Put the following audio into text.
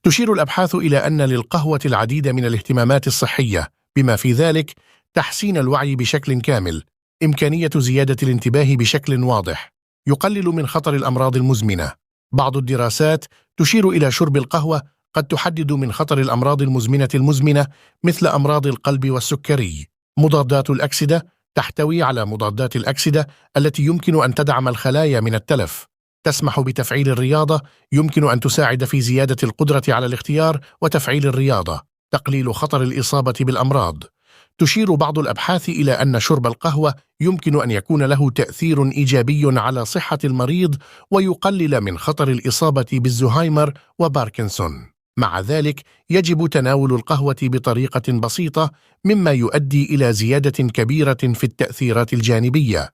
تشير الأبحاث إلى أن للقهوة العديد من الاهتمامات الصحية، بما في ذلك تحسين الوعي بشكل كامل، إمكانية زيادة الانتباه بشكل واضح، يقلل من خطر الأمراض المزمنة. بعض الدراسات تشير إلى شرب القهوة قد تحدد من خطر الأمراض المزمنة مثل أمراض القلب والسكري. مضادات الأكسدة تحتوي على مضادات الأكسدة التي يمكن أن تدعم الخلايا من التلف. تسمح بتفعيل الرياضة، يمكن أن تساعد في زيادة القدرة على الاختيار وتفعيل الرياضة. تقليل خطر الإصابة بالأمراض. تشير بعض الأبحاث إلى أن شرب القهوة يمكن أن يكون له تأثير إيجابي على صحة المريض ويقلل من خطر الإصابة بالزهايمر وباركنسون. مع ذلك يجب تناول القهوة بطريقة بسيطة، مما يؤدي إلى زيادة كبيرة في التأثيرات الجانبية.